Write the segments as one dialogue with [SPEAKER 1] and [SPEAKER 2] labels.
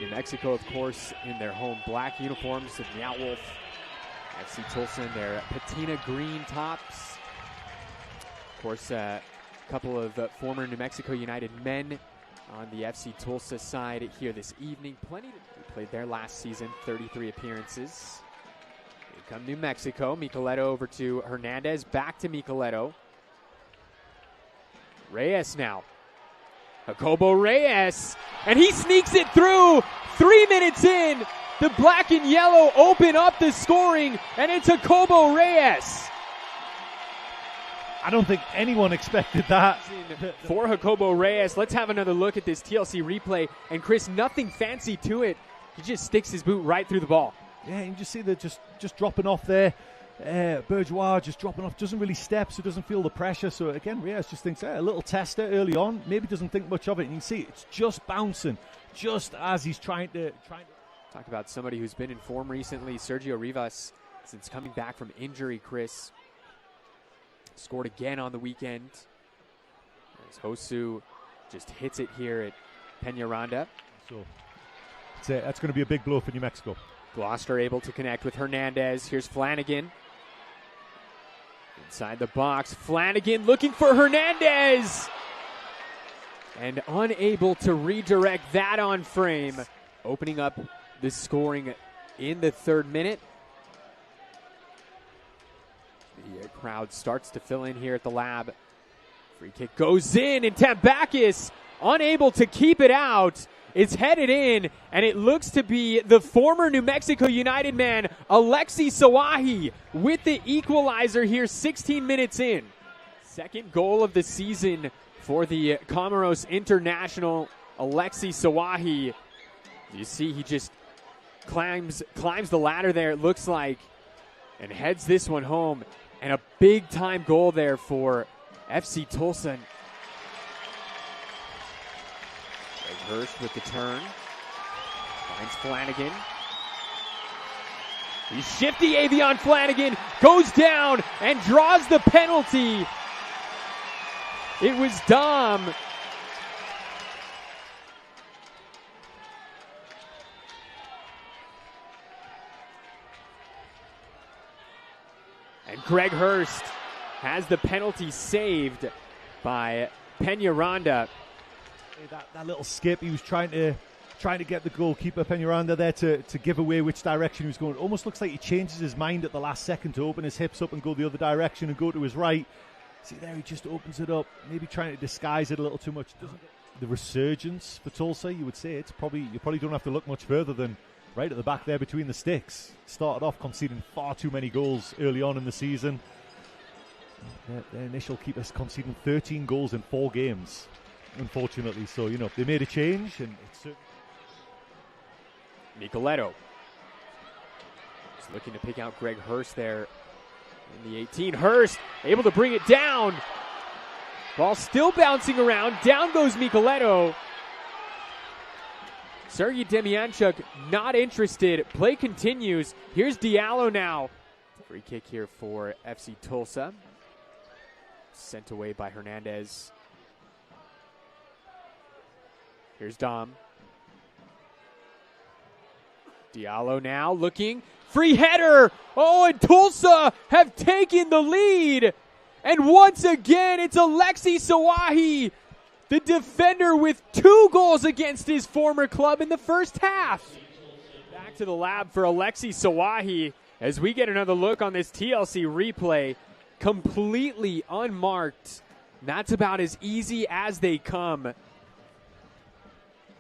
[SPEAKER 1] New Mexico, of course, in their home black uniforms, and the Outwolf. FC Tulsa in their patina green tops. Of course, a couple of former New Mexico United men on the FC Tulsa side here this evening. We played there last season, 33 appearances. Here come New Mexico. Micheletto over to Hernandez. Back to Micheletto. Reyes now. Jacobo Reyes. And he sneaks it through. 3 minutes in. The black and yellow open up the scoring. And it's Jacobo Reyes.
[SPEAKER 2] I don't think anyone expected that.
[SPEAKER 1] For Jacobo Reyes, let's have another look at this TLC replay. And Chris, nothing fancy to it. He just sticks his boot right through the ball.
[SPEAKER 2] Yeah, you just see that just dropping off there. Bourgeois just dropping off, doesn't really step, so doesn't feel the pressure. So again, Reyes just thinks, a little tester early on, maybe doesn't think much of it. And you can see it's just bouncing, just as he's trying to.
[SPEAKER 1] Talk about somebody who's been in form recently, Sergio Rivas, since coming back from injury, Chris. Scored again on the weekend. As Houssou just hits it here at Peñaranda.
[SPEAKER 2] So that's going to be a big blow for New Mexico.
[SPEAKER 1] Gloster able to connect with Hernandez. Here's Flanagan. Inside the box. Flanagan looking for Hernandez. And unable to redirect that on frame. Opening up the scoring in the 3rd minute. The crowd starts to fill in here at the lab. Free kick goes in, and Tambakis, unable to keep it out. It's headed in, and it looks to be the former New Mexico United man, Alexis Souahy, with the equalizer here 16 minutes in. Second goal of the season for the Comoros international, Alexis Souahy. You see he just climbs the ladder there, it looks like, and heads this one home. And a big-time goal there for FC Tulsa. Hurst with the turn. Finds Flanagan. He's shifty. Avion Flanagan goes down and draws the penalty. It was Damm. And Greg Hurst has the penalty saved by Peñaranda.
[SPEAKER 2] That little skip, he was trying to get the goalkeeper Peñaranda there to give away which direction he was going. It almost looks like he changes his mind at the last second to open his hips up and go the other direction and go to his right. See there, he just opens it up, maybe trying to disguise it a little too much. The resurgence for Tulsa, you would say, you probably don't have to look much further than right at the back there between the sticks. Started off conceding far too many goals early on in the season. Their initial keepers conceding 13 goals in 4 games, unfortunately. So, they made a change. And it's
[SPEAKER 1] Micheletto just looking to pick out Greg Hurst there in the 18. Hurst able to bring it down. Ball still bouncing around. Down goes Micheletto. Sergei Demianchuk not interested. Play continues. Here's Diallo now. Free kick here for FC Tulsa. Sent away by Hernandez. Here's Damm. Diallo now looking. Free header. Oh, and Tulsa have taken the lead. And once again, it's Alexis Souahy, the defender with 2 goals against his former club in the first half. Back to the lab for Alexis Souahy as we get another look on this TLC replay. Completely unmarked. That's about as easy as they come.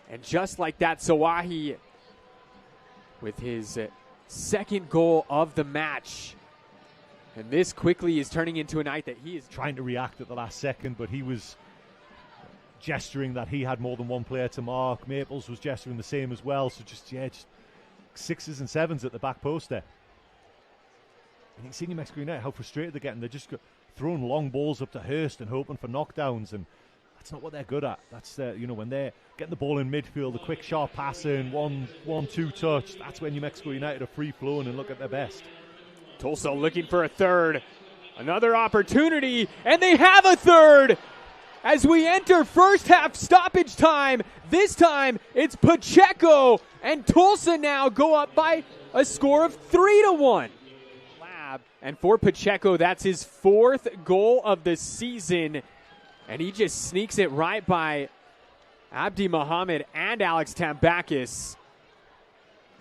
[SPEAKER 1] And just like that, Souahy with his second goal of the match. And this quickly is turning into a night that he is
[SPEAKER 2] trying to react at the last second, but he was gesturing that he had more than one player to mark. Maples was gesturing the same as well. So just 6s and 7s at the back post there. And you can see New Mexico United how frustrated they're getting. They're just throwing long balls up to Hurst and hoping for knockdowns, and that's not what they're good at. That's when they're getting the ball in midfield, the quick, sharp passing, 1-2 touch. That's when New Mexico United are free flowing and look at their best.
[SPEAKER 1] Tulsa looking for a third. Another opportunity, and they have a third. as we enter first half stoppage time. This time it's Pacheco, and Tulsa now go up by a score of 3-1. And for Pacheco, that's his 4th goal of the season, and he just sneaks it right by Abdi Mohammed and Alex Tambakis.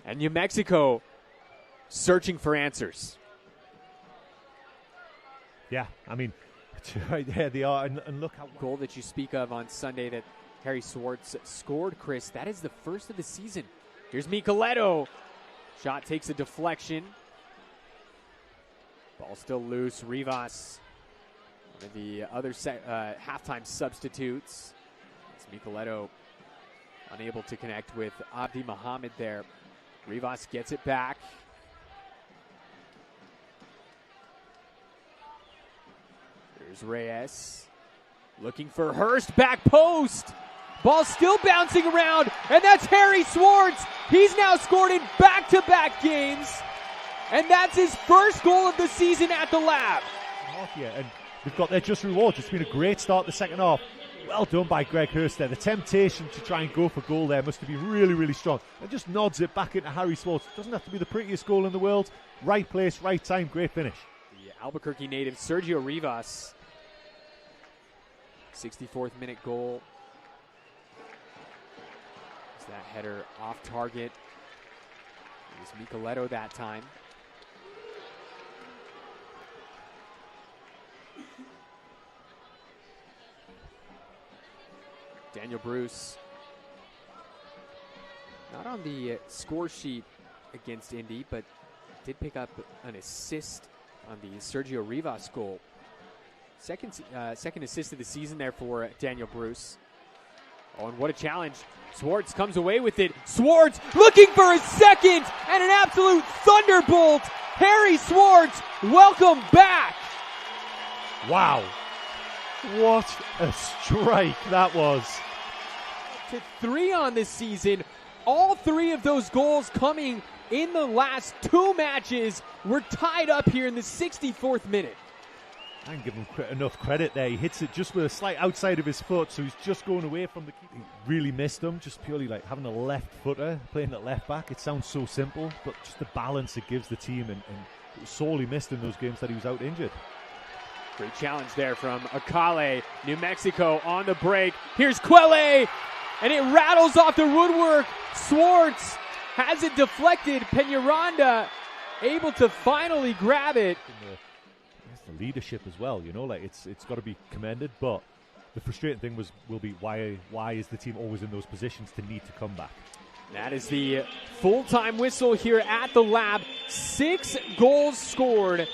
[SPEAKER 1] And New Mexico searching for answers.
[SPEAKER 2] Yeah, I mean, right there they are, and look how...
[SPEAKER 1] Goal that you speak of on Sunday that Harry Swartz scored, Chris, that is the first of the season. Here's Micheletto. Shot takes a deflection. Ball still loose. Rivas, one of the other halftime substitutes. It's Micheletto unable to connect with Abdi Mohammed there. Rivas gets it back. Here's Reyes. Looking for Hurst, back post. Ball still bouncing around, and that's Harry Swartz. He's now scored in back-to-back games. And that's his first goal of the season at the Lab.
[SPEAKER 2] Yeah, and they've got their just rewards. It's been a great start the second half. Well done by Greg Hurst there. The temptation to try and go for goal there must have been really, really strong. And just nods it back into Harry Swartz. Doesn't have to be the prettiest goal in the world. Right place, right time, great finish.
[SPEAKER 1] The Albuquerque native Sergio Rivas. 64th minute goal. Is that header off target. It was Micheletto that time. Daniel Bruce, not on the score sheet against Indy, but did pick up an assist on the Sergio Rivas goal. Second assist of the season there for Daniel Bruce. Oh, and what a challenge. Swartz comes away with it. Swartz looking for a second, and an absolute thunderbolt. Harry Swartz, welcome back.
[SPEAKER 2] Wow. What a strike that was.
[SPEAKER 1] To 3 on this season. All 3 of those goals coming in the last 2 matches. We're tied up here in the 64th minute.
[SPEAKER 2] I didn't give him enough credit there. He hits it just with a slight outside of his foot, so he's just going away from the keeper. He really missed him, just purely like having a left footer playing at left back. It sounds so simple, but just the balance it gives the team, and it was sorely missed in those games that he was out injured.
[SPEAKER 1] Great challenge there from Akale. New Mexico on the break. Here's Quelle, and it rattles off the woodwork. Swartz has it deflected. Peñaranda able to finally grab it.
[SPEAKER 2] The leadership as well, you know, like it's got to be commended, but the frustrating thing will be why is the team always in those positions to need to come back?
[SPEAKER 1] That is the full-time whistle here at the Lab. 6 goals scored